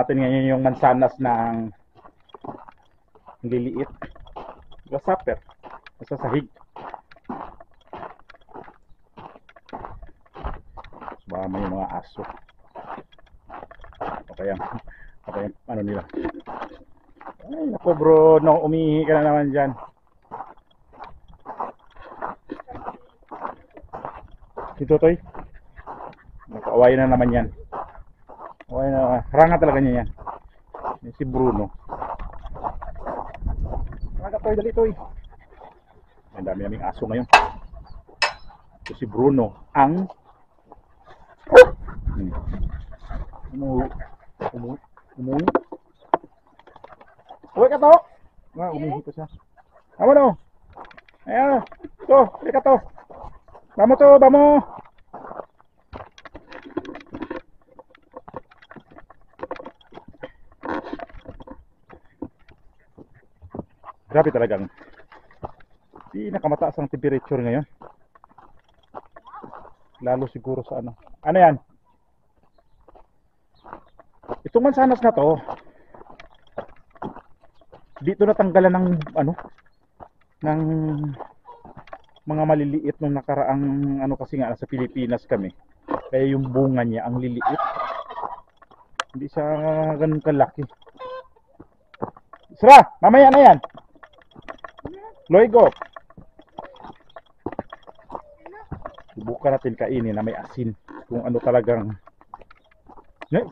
natin ngayon yung mansanas ng liliit. Grasshopper. Nasa sahig. Baka may mga aso. O kaya ano nila. Ay, naku bro, no, umihi ka na naman dyan. Si Totoy, nakaaway na naman yan. Away na, ranga talaga niya yan. Yan si Bruno. Ranga Toy, dali Toy. Ang dami naming aso ngayon. Ito si Bruno, ang umuwi. Uwi ka to! Umihi pa siya. Amo no! Ayan, to, uwi ka to! Vamos to, vamos! Grabe talagang pinakamataas ang temperature ngayon. Lalo siguro sa ano. Ano yan? Itong mansanas na to, dito natanggalan ng ano, ng mga maliliit nung nakaraang ano, kasi nga sa Pilipinas kami. Kaya yung bunga niya ang liliit. Hindi siya ganun kalaki. Sira, mamaya na yan. Loigo. Subukan natin kainin na may asin. Kung ano talagang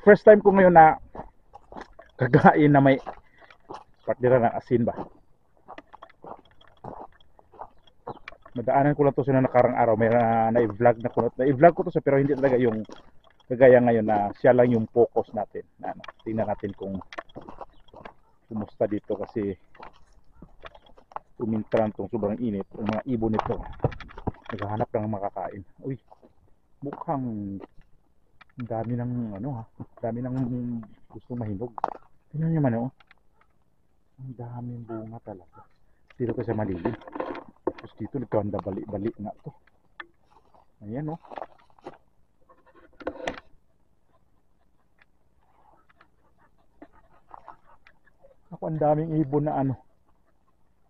first time ko ngayon na kagain na may partira ng asin ba. Nadaanan ko lang to sa nakarang araw. May na-vlog na ko. Na-vlog ko to sa pero hindi talaga yung kagaya ngayon na siya lang yung focus natin. Na, ano, tingnan natin kung kumusta dito kasi umintran tong sobrang init. Yung mga ibon nito naghahanap ng makakain. Uy, mukhang dami ng ano ha, dami ng gusto mahinog. Tingnan nyo man oh, ang daming bunga talaga. Dito kasi malilim. Tapos dito nagkanda bali-bali nga to. Ayan oh. Ako, ang daming ibon na ano.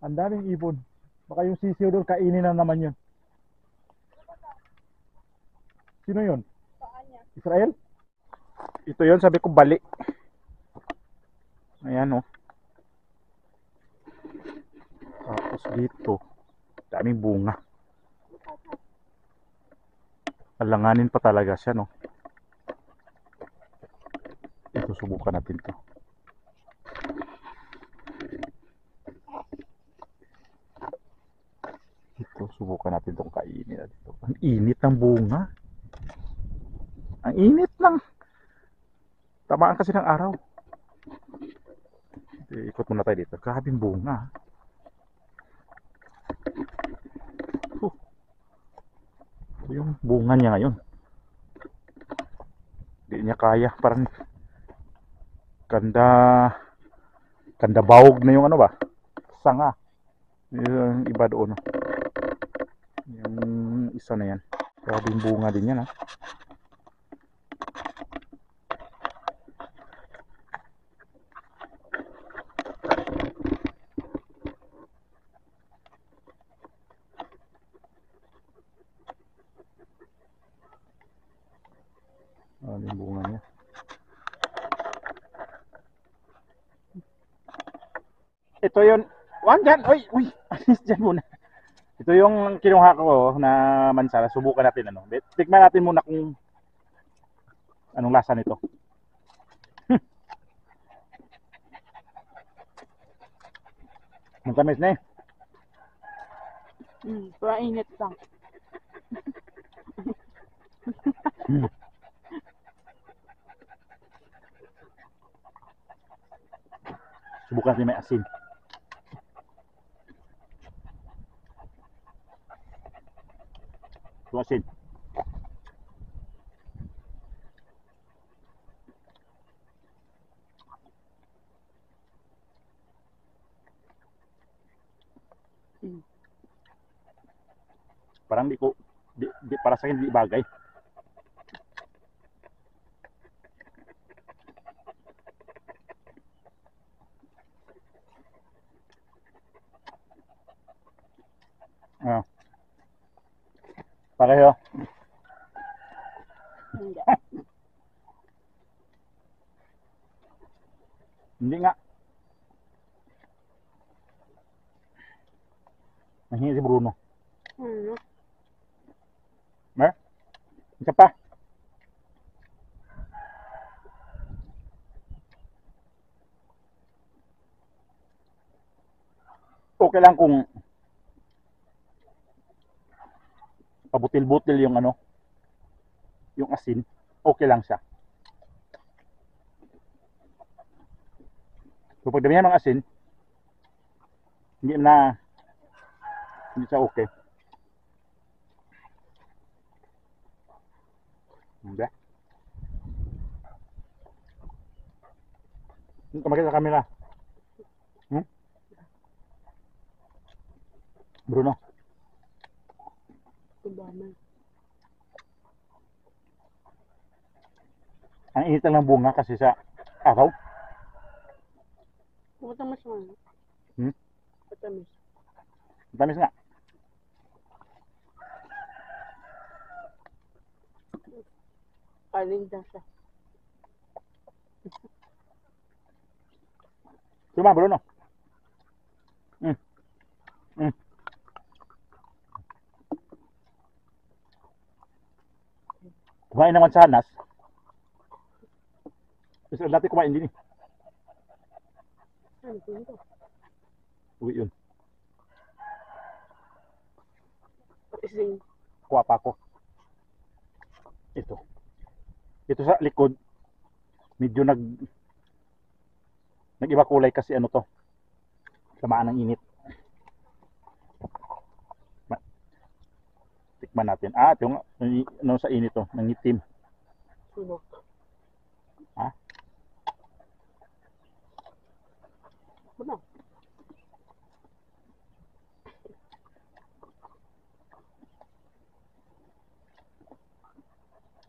Ang daming ibon. Baka yung sisiyo doon kainin na naman yun. Sino yun? Israel? Ito yun, sabi ko bali. Ayan oh. Tapos dito, daming bunga. Alanganin pa talaga siya no. Ito, subukan natin to. Ito, subukan natin itong kainin na dito. Ang init ng bunga. Ang init lang. Tamaan kasi ng araw. Ikot muna tayo dito. Grabing bunga. Ito yung bunga niya ngayon. Hindi niya kaya. Parang kanda bawog na yung ano ba? Sanga. Yung iba doon. Yung isa na yan. Grabing bunga din yan ha. Yung bunga niya. Ito yun. Wan dyan. Uy. Alis dyan muna. Ito yung kinuha ko na mansanas. Subukan natin ano. Tikman natin muna kung anong lasa nito. Ang tamis na eh. Pero init lang. Subukan natin may asin. Ito asin. Parang para sa akin di bagay. Pareho. Hindi. Hindi nga. Nahingi si Bruno. Ano? Isa pa. Okay lang kung pabutil-butil yung ano, yung asin. Okay lang siya. So pag damihan ng asin, hindi siya okay. Hindi. Kumakita sa camera. Bruno. Obama. Ang init lang ng bunga kasi sa araw. Matamis nga. Matamis. Tamis nga. Aling siya. Cuma Bruno. Kumain naman sanas. Kasi dati kumain din eh. Ano po ito? Uwi yun. Ising. Kuha pa ako. Ito. Ito sa likod. Medyo nag-iba kulay kasi ano to. Samaan ng init. Tikman natin. Ito yung ano sa init to. Nangitim. Sunog. Ha? Ano?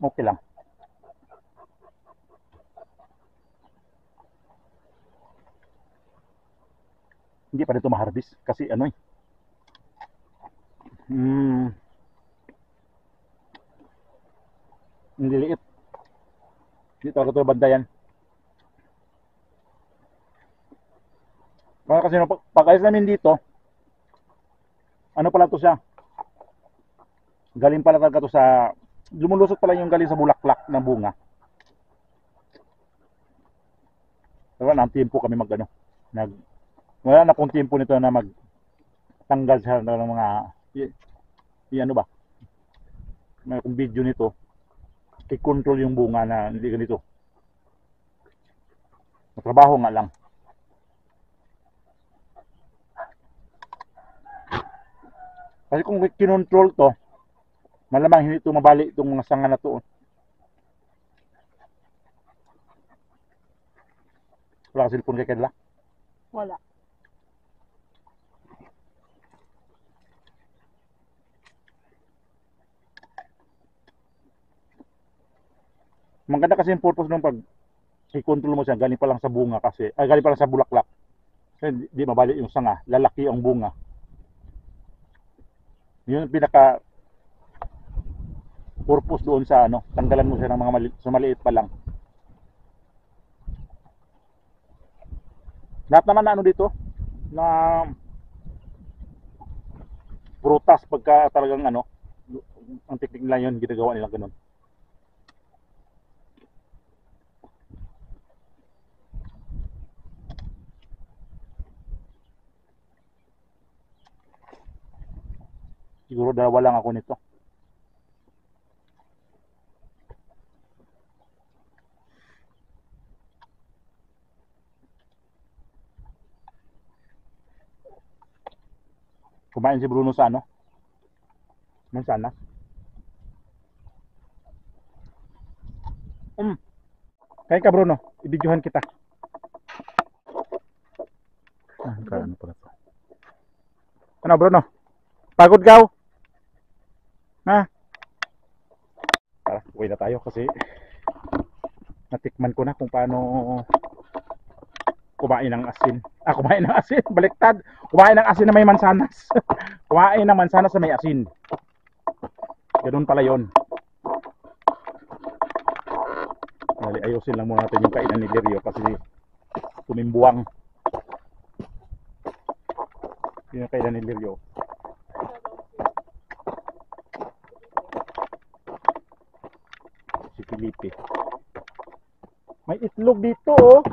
Okay lang. Hindi pa rin ito ma-harvest kasi ano eh. Hindi liit. Dito ako ito bandayan. Kasi pag alis namin dito, ano pala to siya? Galing pala talaga to sa, lumulusot pala yung galing sa bulaklak ng bunga. Diba, ng tiempo kami magano. Wala na pong tiempo nito na magtanggal siya ng mga, ano ba? May kung video nito, i-control yung bunga na hindi ganito. Matrabaho nga lang. Kasi kung kinontrol to, malamang hindi ito mabali itong mga sanga na to. Wala ka cellphone kay Kedla? Wala. Maganda kasi yung purpose nung pag i-control mo siya, galing pa lang sa bunga kasi, galing pa lang sa bulaklak. Kasi di mabali yung sanga, lalaki ang bunga. Yun yung pinaka purpose doon sa ano, tanggalan mo siya ng mga maliit pa lang. Lahat naman na ano dito, na prutas pagka talagang ano, ang technique nila yun, ginagawa nila ganun. Siguro dalawa lang ako nito. Kumain si Bruno sa ano? Mansanas. Kain ka Bruno, ibidyohan kita. Ano pala to? Ano Bruno? Pagod ka? Ha? Tara, uwi na tayo kasi natikman ko na kung paano kumain ng asin. Kumain ng asin, baliktad. Kumain ng asin na may mansanas. Kumain ng mansanas na may asin. Ganun pala yun. Ayusin lang muna natin yung kainan ni Lirio kasi tumimbuang. Yun yung kainan ni Lirio. Si Felipe. May itlog dito oh.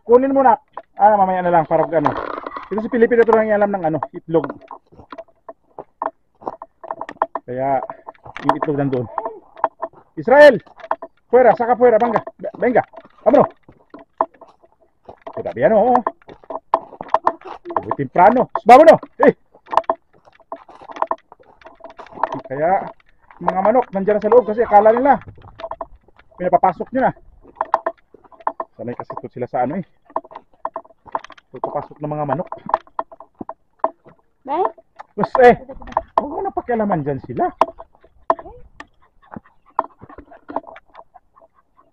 Kunin mo na. Mamaya na lang para ano. Ito si Felipe na ito lang alam ng ano, itlog. Kaya yung itlog nandun. Israel! Fuera, saca fuera, venga. Venga, vámonos. Todavía no. Muy temprano. Vámonos. Kaya mga manok nandiyan sa loob kasi akala nila pinapapasok nyo na. Sanay kasi ito sila sa ano papasok ng mga manok. Tapos huwag mo na pakialaman dyan sila.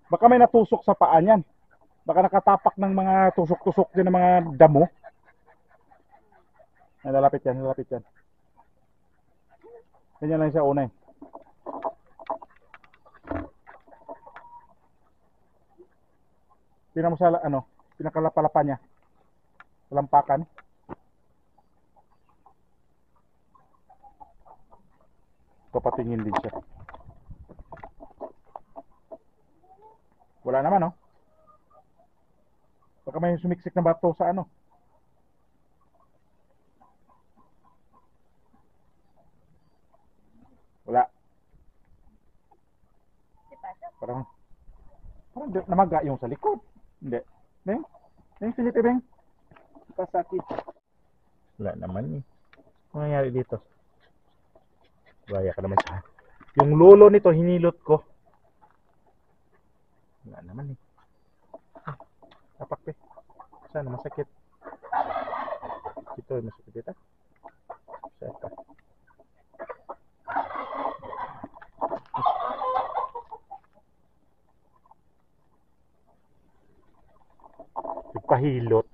Baka may natusok sa paa niyan. Baka nakatapak ng mga tusok-tusok din ng mga damo. Lalapit yan, lalapit yan. Ganyan lang siya una eh. Tingnan mo sa ano, pinakalapalapa niya. Lampakan. Papatingin din siya. Wala naman, no? Baka may sumiksik na bato sa ano. Wala. Parang namaga yung sa likod. Hindi. Beng? Beng, Felipe, Beng? Pasakit. Wala naman eh. Ano nangyari dito? Gaya ka naman siya. Yung lolo nito, hinilot ko. Wala naman eh. Tapak eh. Sana masakit. Ito masakit dito. Saka. Pahilot.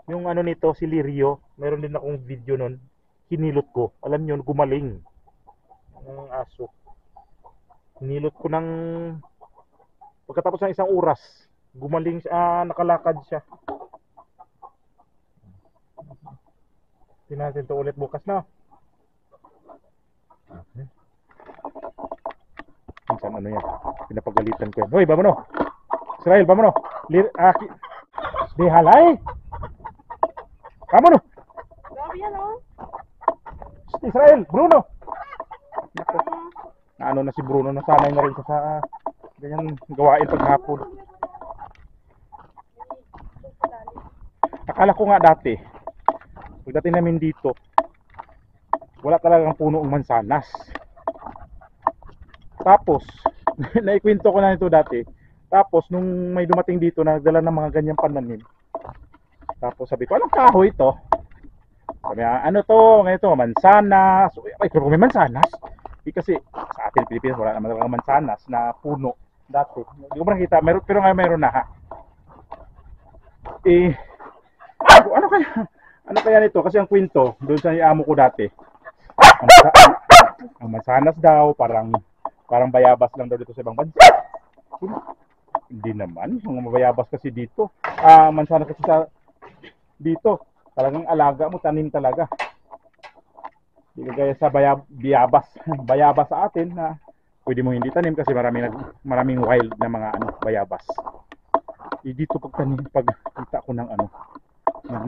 Yung ano nito, si Lirio, meron din akong video nun. Hinilot ko. Alam nyo, gumaling. Ang aso. Hinilot ko ng pagkatapos ng isang oras. Gumaling siya, nakalakad siya. Tingnan natin ito ulit bukas na. Okay. Minsan ano yan, pinapagalitan ko yan. Hoy, vámonos! Israel, vámonos! Déjala eh! Vámonos! Israel, Bruno! Ano na si Bruno, nasanay na rin siya sa ganyan gawain paghapon. Akala ko nga dati, pagdating namin dito, wala talagang punong mansanas. Tapos, naikwento ko na ito dati. Tapos, nung may dumating dito na nagdala ng mga ganyang pananim. Tapos sabi ko, anong kahoy ito? Sabi, ano to? Ganito, mansanas. Ay, pero may mansanas. Kasi sa atin Pilipinas wala naman talaga mansanas na puno dati. Hindi ko pa nakita, pero ngayon meron na ha. Ano kaya nito? Kasi ang kwento doon sa amo ko dati, ang mansanas daw parang bayabas lang daw dito sa ibang bansa. Hindi naman, ang mabayabas kasi dito. Mansanas kasi sa dito, talagang alaga mo, tanim talaga. Hindi kagaya sa bayabas sa atin na pwede mo hindi tanim kasi maraming wild na mga bayabas. Dito pagkita ko ng ng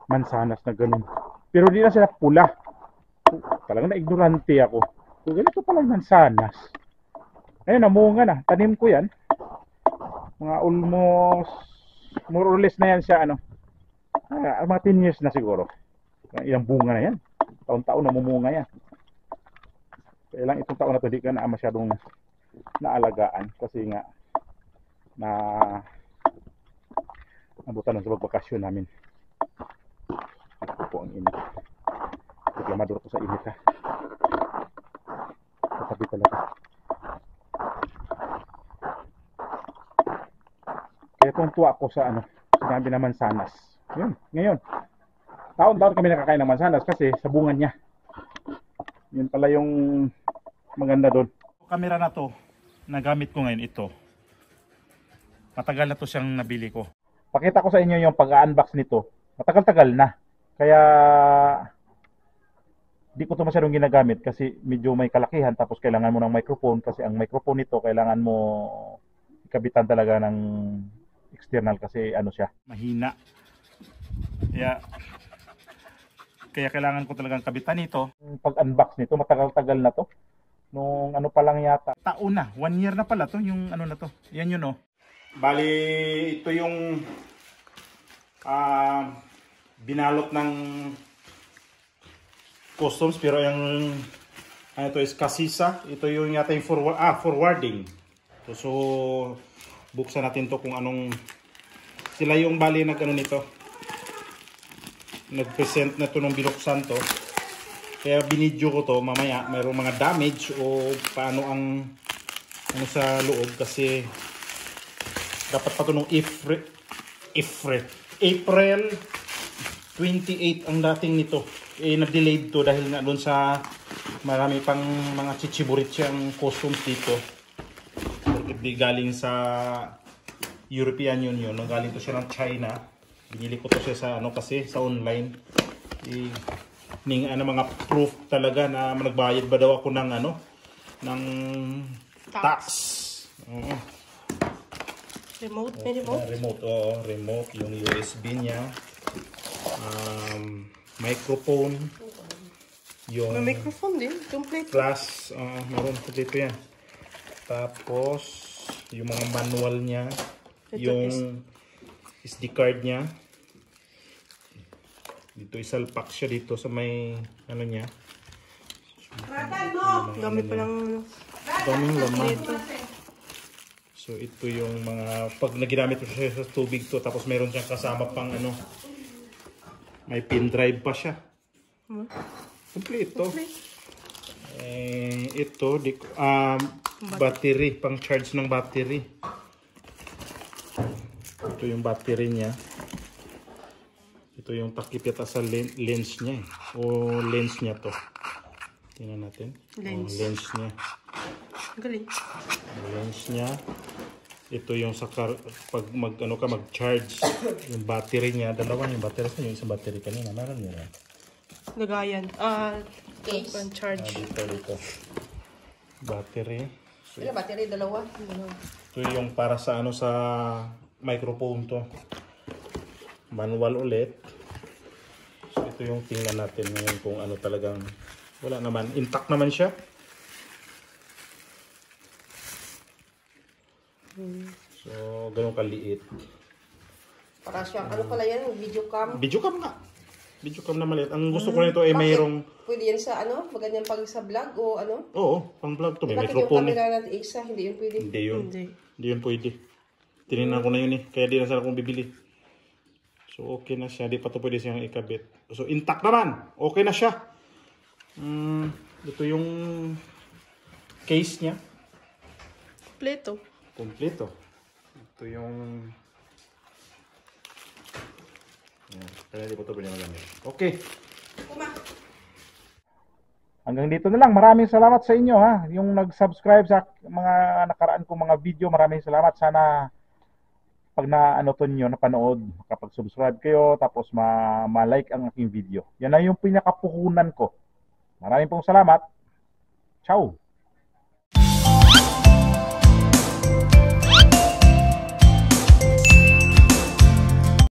mansanas na ganun. Pero di na sila pula. Talagang na-ignorante ako. So, ganito pala mansanas. Ayun, namunga na. Tanim ko yan. Mga almost more or less na yan siya mga 10 years na siguro. Ilang bunga na yan. Taon-taon namumunga yan. Kaya lang itong taon na ito di ka na masyadong naalagaan kasi nga nabutan lang sa pagbakasyon namin. Ito po ang init. Reklamador ko sa init ha. Katabi talaga. Kaya tuwa ako sa sinabi naman sanas. Yun, ngayon. taon-taon kami nakakain ng mansanas kasi sa bunga niya. Yun pala yung maganda doon. Kamera na to, nagamit ko ngayon ito. Matagal na to siyang nabili ko. Pakita ko sa inyo yung pag-unbox nito. Matagal-tagal na. Kaya di ko to masyadong ginagamit kasi medyo may kalakihan tapos kailangan mo ng microphone kasi ang microphone nito kailangan mo ikabitan talaga ng external kasi ano siya, mahina. Kaya kailangan ko talagang kabitan nito. Pag-unbox nito, matagal-tagal na to. Nung ano pa lang yata. Taon na, 1 year na pala to, yung ano na to. Yan yun, oh. Bali, ito yung binalot ng customs, pero yung ano ito is kasisa. Ito yung yata yung forwarding. So, buksan natin to kung anong sila yung bali nag-ano nito. Nag-present na to nung binuksan to. Kaya binidyo ko to, mamaya mayroong mga damage o paano ang ano sa loob kasi dapat pa to nung April 28 ang dating nito. Na-delayed to dahil nga doon sa marami pang mga chichiburit siyang customs dito. Di galing sa European Union, no? Galing to siya ng China. Binili ko to siya sa ano kasi sa online. Ano mga proof talaga na nagbayad ba daw ako ng ano ng tax. Oo. Remote? May remote? Remote, oo. Remote, yung USB niya. Microphone. Yung May microphone din. Complete. plus, meron ko dito yan. Tapos, yung mga manual niya. Ito yung SD card niya. Dito isalpak siya dito sa may ano niya. Gamit pa lang Daming laman. dito. So ito yung mga pag naginamit ko siya sa tubig to tapos meron siyang kasama pang ano. May pin drive pa siya. Complete to. Ito battery, pang charge ng battery. Ito yung battery niya. Ito yung takip yata sa lens niya o lens niya to. Tingnan natin. Lens. Lens niya. Galing. Lens niya. Ito yung sa pag mag-charge yung battery niya. Dalawa yung battery sa yung isang battery kanina. Meron niya. Lagayan. Case. Charge. Dito. Battery. So, battery, dalawa. ito yung para sa ano sa microphone to. Manual ulit. So ito yung tingnan natin ngayon kung ano talagang wala naman. Intact naman siya. So ganun kaliit. Para siyang, ano pala yan, video cam. Video cam nga. Video cam na maliit. Ang gusto ko nito ay mayroong... Pwede yan sa ano? Maganyan pag sa vlog o ano? Oo, pang vlog to. May Bakit microphone. yung camera natin isa? Hindi yun pwede. Hindi yun. Hindi. Hindi yun pwede. Tinignan ko na yun eh. Kaya di na sana akong bibili. So okay na siya. Di pa to pwede siyang ikabit. So intact naman. Okay na siya. Ito yung case niya. Kompleto. Kompleto. Ito yung... Kaya di pa ito pwede magamit. Okay. Hanggang dito na lang. Maraming salamat sa inyo ha. Yung nag-subscribe sa mga nakaraan kong mga video. Maraming salamat. Sana pag na-ano to nyo, napanood, kapag subscribe kayo, tapos ma-like ang aking video. Yan na yung pinakapuhunan ko. Maraming pong salamat. Ciao!